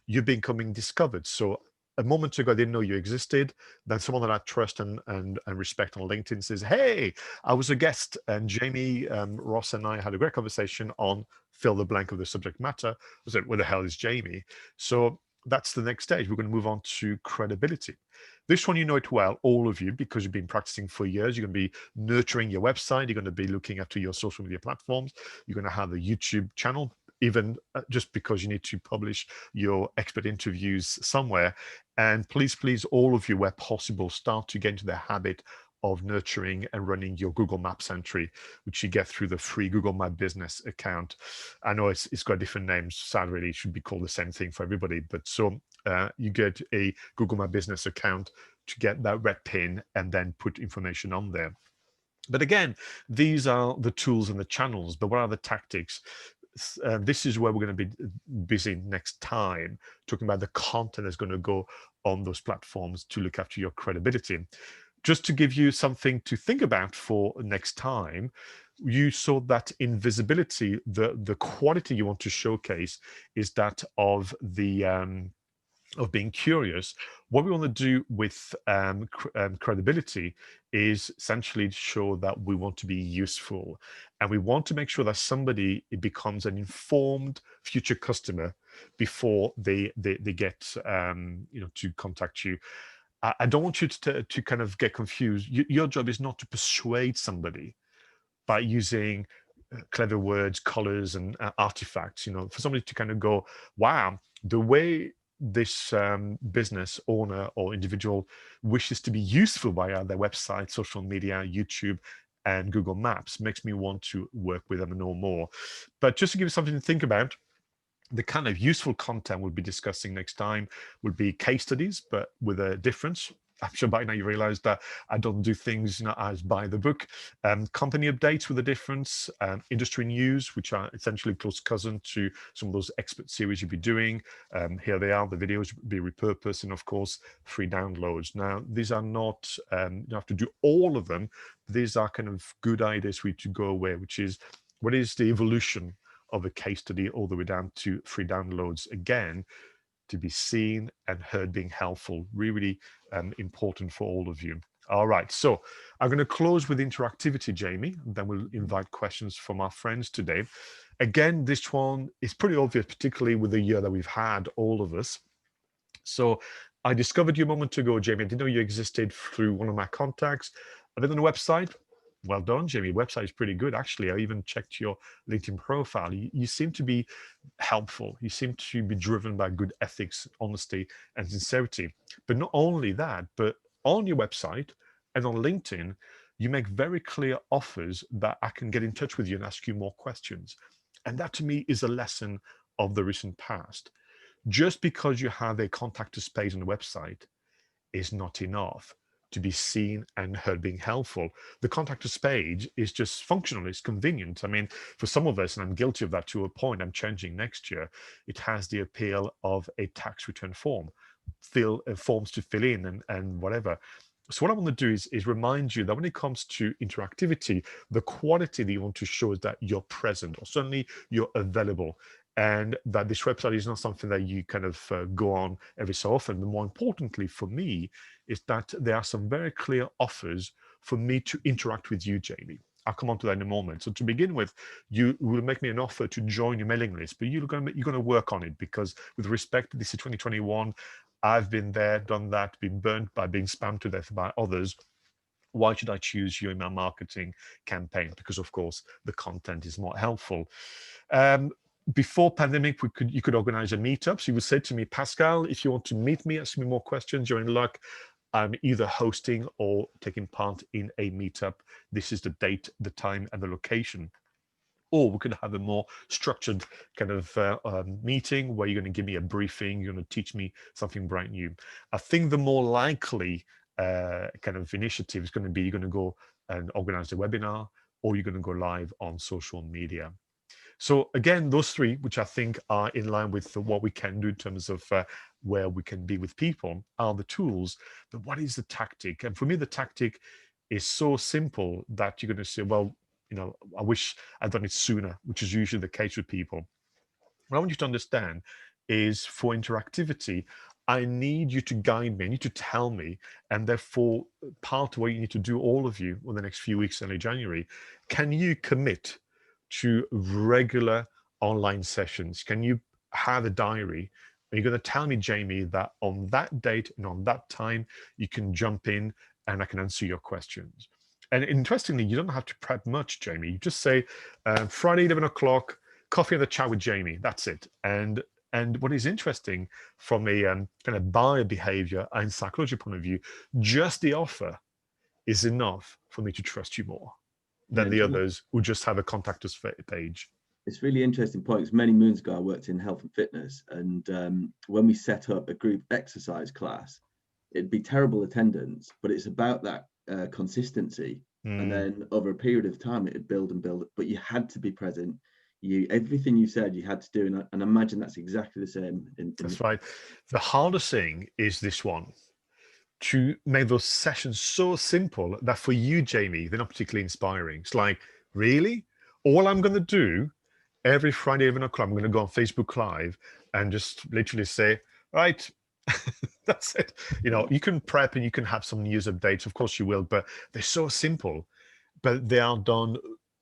You're becoming discovered. So a moment ago, I didn't know you existed. Then someone that I trust and respect on LinkedIn says, hey, I was a guest, and Jamie Ross and I had a great conversation on fill the blank of the subject matter. I said, where the hell is Jamie? So that's the next stage. We're going to move on to credibility. This one, you know it well, all of you, because you've been practicing for years. You're going to be nurturing your website. You're going to be looking after your social media platforms. You're going to have a YouTube channel, even just because you need to publish your expert interviews somewhere. And please, all of you, where possible, start to get into the habit of nurturing and running your Google Maps entry, which you get through the free Google My Business account. I know it's got different names. Sadly, it should be called the same thing for everybody. But so you get a Google My Business account to get that red pin and then put information on there. But again, these are the tools and the channels. But what are the tactics? This is where we're going to be busy next time, talking about the content that's going to go on those platforms to look after your credibility. Just to give you something to think about for next time, you saw that in visibility, the quality you want to showcase is that of the of being curious. What we want to do with credibility is essentially show that we want to be useful, and we want to make sure that somebody becomes an informed future customer before they get to contact you. I don't want you to kind of get confused. Your job is not to persuade somebody by using clever words, colors, and artifacts. For somebody to kind of go, wow, the way this business owner or individual wishes to be useful via their website, social media, YouTube, and Google Maps makes me want to work with them and know more. But just to give you something to think about, the kind of useful content we'll be discussing next time would be case studies, but with a difference. I'm sure by now you realize that I don't do things as by the book. Company updates with a difference, industry news, which are essentially close cousin to some of those expert series you'll be doing. Here they are, the videos be repurposed, and of course, free downloads. Now, these are not, you don't have to do all of them. These are kind of good ideas for you to go away, which is What is the evolution of a case study all the way down to free downloads? Again, to be seen and heard being helpful, really important for all of you. All right, so I'm going to close with interactivity, Jamie, and then we'll invite questions from our friends today. Again, this one is pretty obvious, particularly with the year that we've had, all of us. So I discovered you a moment ago, Jamie. I didn't know you existed through one of my contacts. I've been on the website. Well done, Jamie. Website is pretty good, actually. I even checked your LinkedIn profile. You seem to be helpful. You seem to be driven by good ethics, honesty, and sincerity. But not only that, but on your website and on LinkedIn, you make very clear offers that I can get in touch with you and ask you more questions. And that to me is a lesson of the recent past. Just because you have a contact us page on the website is not enough to be seen and heard being helpful. The contact us page is just functional, it's convenient. I mean, for some of us, and I'm guilty of that to a point, I'm changing next year, it has the appeal of a tax return form, forms to fill in and whatever. So what I want to do is remind you that when it comes to interactivity, the quality that you want to show is that you're present, or certainly you're available, and that this website is not something that you kind of go on every so often. But more importantly for me is that there are some very clear offers for me to interact with you, Jamie. I'll come on to that in a moment. So to begin with, you will make me an offer to join your mailing list, but you're going to work on it, because with respect, this is 2021. I've been there, done that, been burnt by being spammed to death by others. Why should I choose you in my marketing campaign? Because of course the content is more helpful. Before pandemic, you could organize a meetup. So you would say to me, Pascal, if you want to meet me, ask me more questions, you're in luck. I'm either hosting or taking part in a meetup. This is the date, the time, and the location. Or we could have a more structured kind of meeting where you're going to give me a briefing, you're going to teach me something brand new. I think the more likely kind of initiative is going to be you're going to go and organize a webinar, or you're going to go live on social media. So again, those three, which I think are in line with what we can do in terms of where we can be with people, are the tools. But what is the tactic? And for me, the tactic is so simple that you're going to say, well, I wish I'd done it sooner, which is usually the case with people. What I want you to understand is, for interactivity, I need you to guide me, I need to tell me, and therefore part of what you need to do, all of you, in the next few weeks, early January, can you commit to regular online sessions? Can you have a diary? Are you going to tell me, Jamie, that on that date and on that time, you can jump in and I can answer your questions? And interestingly, you don't have to prep much, Jamie. You just say, Friday, 11 o'clock, coffee and a chat with Jamie. That's it. And what is interesting from a kind of buyer behavior and psychology point of view, just the offer is enough for me to trust you more than the others who just have a contact us page. It's really interesting point, because many moons ago I worked in health and fitness, and when we set up a group exercise class, it'd be terrible attendance, but it's about that consistency. And then over a period of time it'd build and build, but you had to be present. Everything you said you had to do, and I imagine that's exactly the same That's right. The hardest thing is this one, to make those sessions so simple that for you, Jamie, they're not particularly inspiring. It's like, really? All I'm going to do every Friday, 11 o'clock, I'm going to go on Facebook Live and just literally say, right, that's it. You can prep and you can have some news updates. Of course you will, but they're so simple, but they are done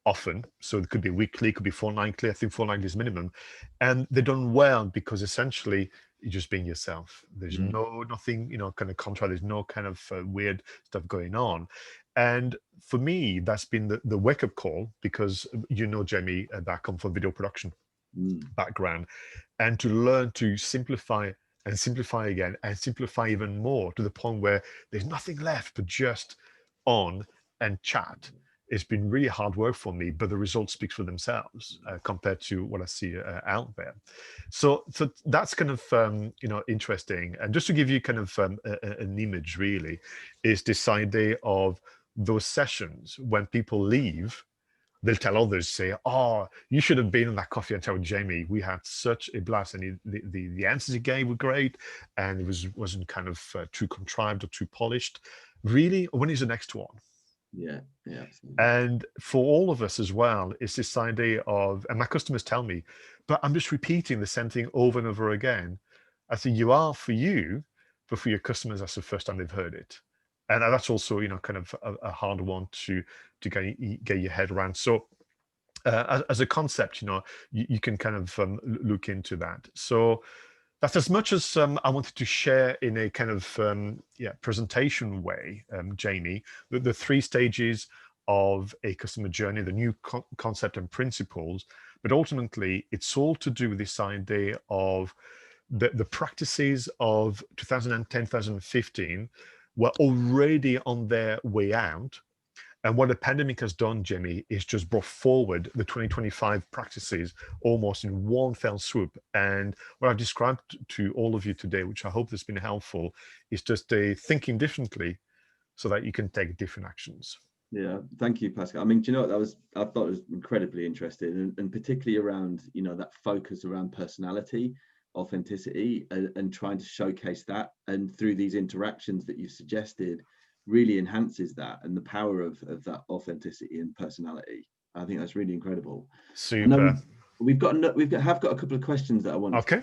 often. So it could be weekly, it could be fortnightly. I think fortnightly is minimum. And they're done well because essentially you're just being yourself. There's nothing, kind of contrary. There's no kind of weird stuff going on. And for me, that's been the wake-up call, because Jamie, that I come from video production background, and to learn to simplify and simplify again and simplify even more to the point where there's nothing left but just on and chat. It's been really hard work for me, but the results speak for themselves compared to what I see out there. So that's kind of interesting. And just to give you kind of an image, really, is this idea of those sessions when people leave, they'll tell others, say, "Oh, you should have been in that coffee and chat with Jamie. We had such a blast, and the answers he gave were great, and it wasn't kind of too contrived or too polished." Really, when is the next one? Yeah, yeah, absolutely. And for all of us as well, it's this idea of, and my customers tell me, but I'm just repeating the same thing over and over again. I say, you are for you, but for your customers, that's the first time they've heard it. And that's also, kind of a hard one to get your head around. So as a concept, you can kind of look into that. So that's as much as I wanted to share in a kind of presentation way, Jamie, the three stages of a customer journey, the new concept and principles, but ultimately it's all to do with this idea of the practices of 2010, 2015 were already on their way out. And what the pandemic has done, Jimmy, is just brought forward the 2025 practices almost in one fell swoop. And what I've described to all of you today, which I hope has been helpful, is just a thinking differently so that you can take different actions. Yeah, thank you, Pascal. I mean, do you know what I thought it was incredibly interesting, and particularly around, that focus around personality, authenticity, and trying to showcase that, and through these interactions that you've suggested, really enhances that and the power of that authenticity and personality. I think that's really incredible. I know Super. we've got a couple of questions that I wanted Okay.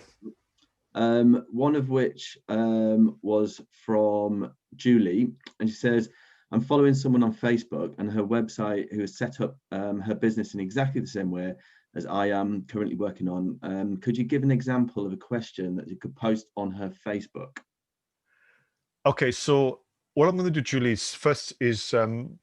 one of which was from Julie, and she says, I'm following someone on Facebook and her website who has set up her business in exactly the same way as I am currently working on. Could you give an example of a question that you could post on her Facebook? Okay, so what I'm going to do, Julie, is first is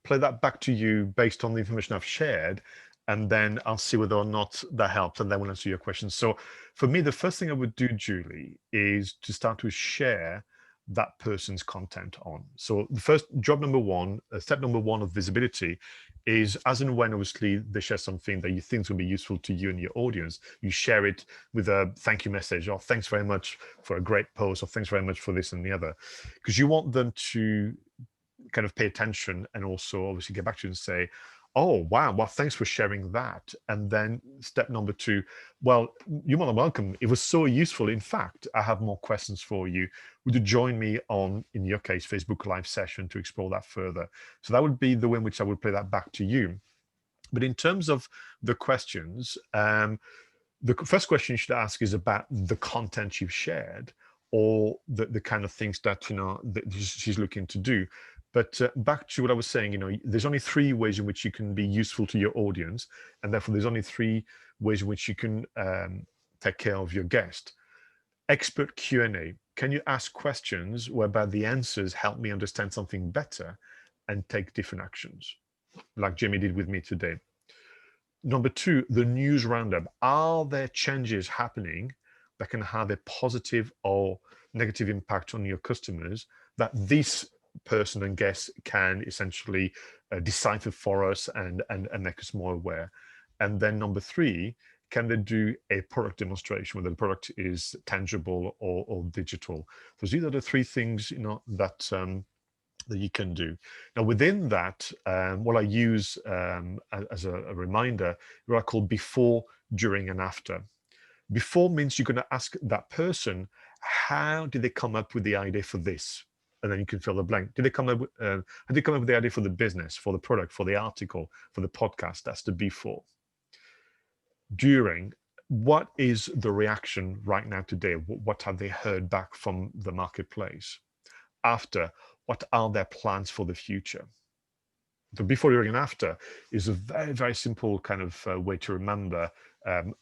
play that back to you based on the information I've shared, and then I'll see whether or not that helps, and then we'll answer your questions. So for me, the first thing I would do, Julie, is to start to share that person's content on. So the first job number one, step number one of visibility is as and when obviously they share something that you think is going to be useful to you and your audience, you share it with a thank you message, or thanks very much for a great post, or thanks very much for this and the other, because you want them to kind of pay attention and also obviously get back to you and say, oh, wow, well, thanks for sharing that. And then step number two, well, you're more than welcome. It was so useful. In fact, I have more questions for you. Would you join me on, in your case, Facebook Live session to explore that further? So that would be the way in which I would play that back to you. But in terms of the questions, the first question you should ask is about the content you've shared, or the kind of things that that she's looking to do. But back to what I was saying, there's only three ways in which you can be useful to your audience, and therefore there's only three ways in which you can take care of your guest. Expert Q&A. Can you ask questions whereby the answers help me understand something better and take different actions, like Jimmy did with me today? Number two, the news roundup. Are there changes happening that can have a positive or negative impact on your customers that this person and guest can essentially decipher for us and make us more aware? And then number three, can they do a product demonstration, whether the product is tangible or digital? So these are the three things that you can do. Now, within that, what I use as a reminder, what I call before, during, and after. Before means you're going to ask that person, how did they come up with the idea for this? And then you can fill the blank. Did they come up with, how did they come up with the idea for the business, for the product, for the article, for the podcast? That's the before. During, what is the reaction right now today? What have they heard back from the marketplace? After, what are their plans for the future? So before, during, and after is a very, very simple kind of way to remember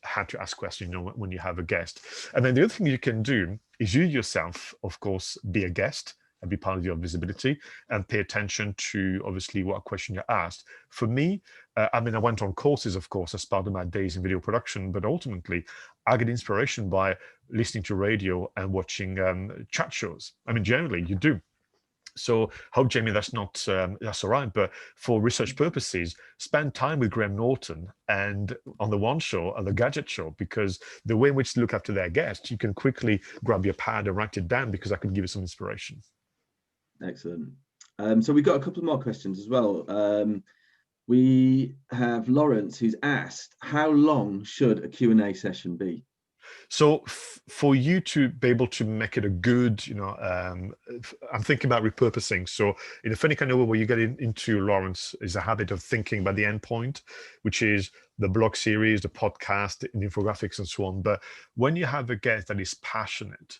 how to ask questions when you have a guest. And then the other thing you can do is you yourself, of course, be a guest and be part of your visibility and pay attention to obviously what question you're asked. For me, I went on courses, of course, as part of my days in video production, but ultimately I get inspiration by listening to radio and watching chat shows. Generally you do. So hope, Jamie, that's not that's all right. But for research purposes, spend time with Graham Norton and on the One Show and the Gadget Show, because the way in which to look after their guests, you can quickly grab your pad and write it down, because I could give you some inspiration. Excellent. So we've got a couple more questions as well. We have Lawrence, who's asked, how long should a Q&A session be? So for you to be able to make it a good, I'm thinking about repurposing. So in a funny kind of way, where you get into, Lawrence, is a habit of thinking about the endpoint, which is the blog series, the podcast, the infographics, and so on. But when you have a guest that is passionate,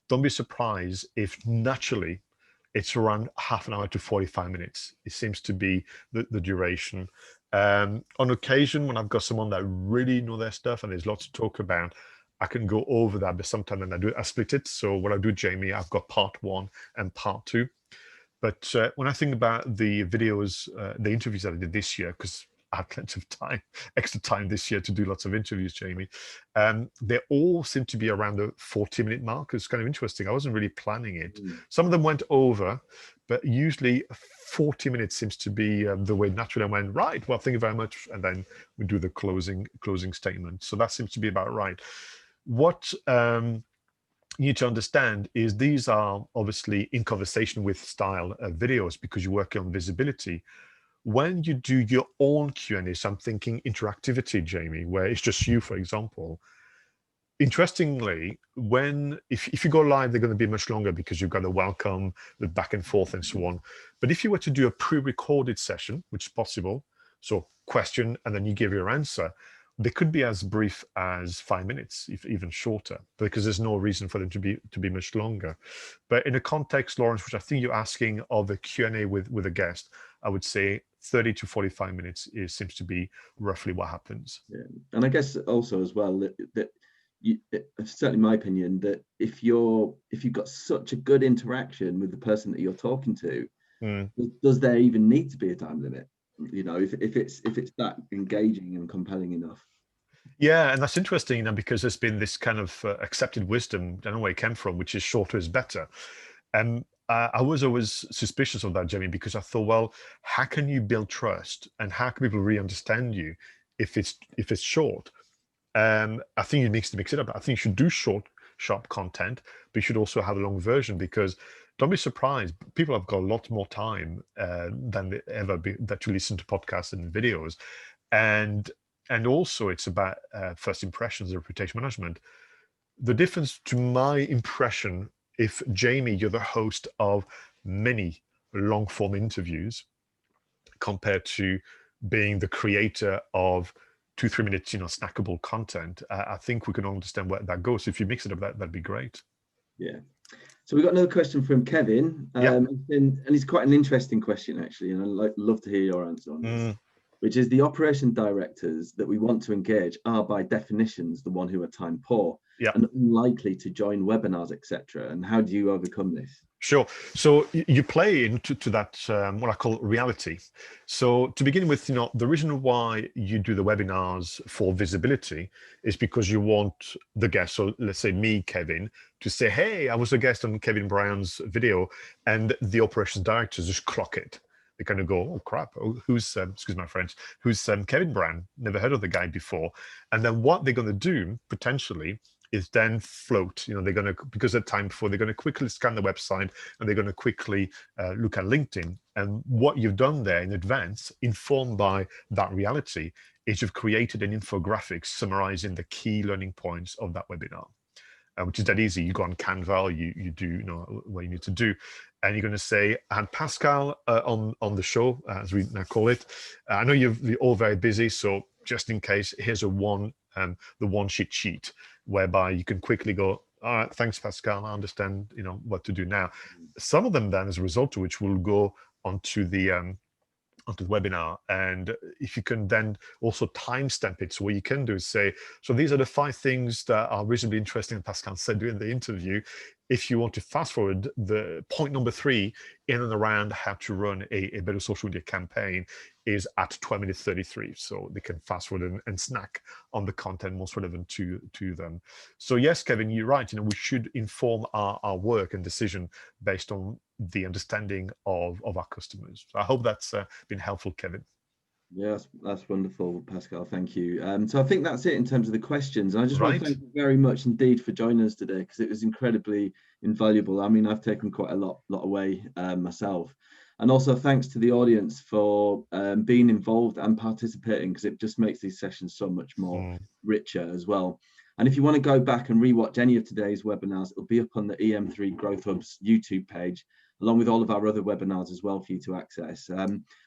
don't be surprised if naturally it's around half an hour to 45 minutes. It seems to be the duration. On occasion, when I've got someone that really know their stuff and there's lots to talk about, I can go over that, but sometimes when I split it. So what I do, Jamie, I've got part 1 and part 2. But when I think about the videos, the interviews that I did this year, because I had plenty of time, extra time this year to do lots of interviews, Jamie, they all seem to be around the 40-minute mark. It's kind of interesting. I wasn't really planning it. Some of them went over, but usually 40 minutes seems to be the way naturally I went, right, well, thank you very much. And then we do the closing statement. So that seems to be about right. What you need to understand is these are obviously in conversation with style videos because you're working on visibility. When you do your own Q&A, so I'm thinking interactivity, Jamie, where it's just you, for example. Interestingly, if you go live, they're going to be much longer because you've got the welcome, the back and forth, and so on. But if you were to do a pre-recorded session, which is possible, so question and then you give your answer, they could be as brief as 5 minutes, if even shorter, because there's no reason for them to be much longer. But in a context, Lawrence, which I think you're asking of a Q&A with a guest, I would say 30 to 45 minutes seems to be roughly what happens. Yeah. And I guess also as well that certainly my opinion, that if you've got such a good interaction with the person that you're talking to, does there even need to be a time limit? If it's that engaging and compelling enough. Yeah, and that's interesting, because there's been this kind of accepted wisdom, I don't know where it came from, which is shorter is better. And I was always suspicious of that, Jamie, because I thought, well, how can you build trust and how can people really understand you if it's short? I think you need to mix it up. I think you should do short, sharp content, but you should also have a long version, because don't be surprised, people have got a lot more time than they ever that to listen to podcasts and videos. And also it's about first impressions, reputation management. The difference to my impression, if Jamie, you're the host of many long form interviews compared to being the creator of 2-3 minutes, snackable content, I think we can understand where that goes. If you mix it up, that'd be great. Yeah. So we've got another question from Kevin, and it's quite an interesting question actually, and I'd love to hear your answer on this. Which is, the operation directors that we want to engage are by definitions the one who are time poor and unlikely to join webinars, etc. And how do you overcome this? Sure. So you play into that what I call reality. So to begin with, the reason why you do the webinars for visibility is because you want the guest, so let's say me, Kevin, to say, hey, I was a guest on Kevin Brown's video, and the operations directors just clock it. They kind of go, oh crap, who's excuse my French, who's Kevin Brown? Never heard of the guy before. And then what they're going to do potentially is then float. They're going to, because of time before, they're going to quickly scan the website and they're going to quickly look at LinkedIn. And what you've done there in advance, informed by that reality, is you've created an infographic summarizing the key learning points of that webinar. Which is that easy. You go on Canva, you do what you need to do, and you're going to say, I had Pascal on the show, as we now call it. I know you're all very busy, so just in case, here's the one sheet whereby you can quickly go, all right, thanks, Pascal. I understand, what to do now. Some of them then, as a result of which, will go onto the webinar. And if you can then also timestamp it, so what you can do is say, so these are the 5 things that are reasonably interesting, Pascal said during the interview. If you want to fast forward, the point number 3 in and around how to run a better social media campaign is at 12 minutes 33. So they can fast forward and snack on the content most relevant to them. So yes, Kevin, you're right. We should inform our work and decision based on the understanding of our customers. So I hope that's been helpful, Kevin. Yes, that's wonderful, Pascal. Thank you. So I think that's it in terms of the questions. And I just want to thank you very much indeed for joining us today, because it was incredibly invaluable. I mean, I've taken quite a lot away myself. And also thanks to the audience for being involved and participating, because it just makes these sessions so much more richer as well. And if you want to go back and rewatch any of today's webinars, it'll be up on the EM3 Growth Hub's YouTube page, along with all of our other webinars as well for you to access.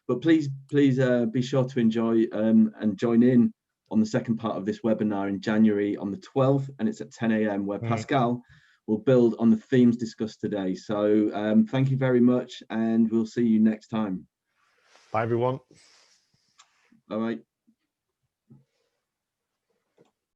But please be sure to enjoy and join in on the second part of this webinar in January on the 12th, and it's at 10 a.m. where Pascal will build on the themes discussed today. So thank you very much, and we'll see you next time. Bye, everyone. Bye-bye.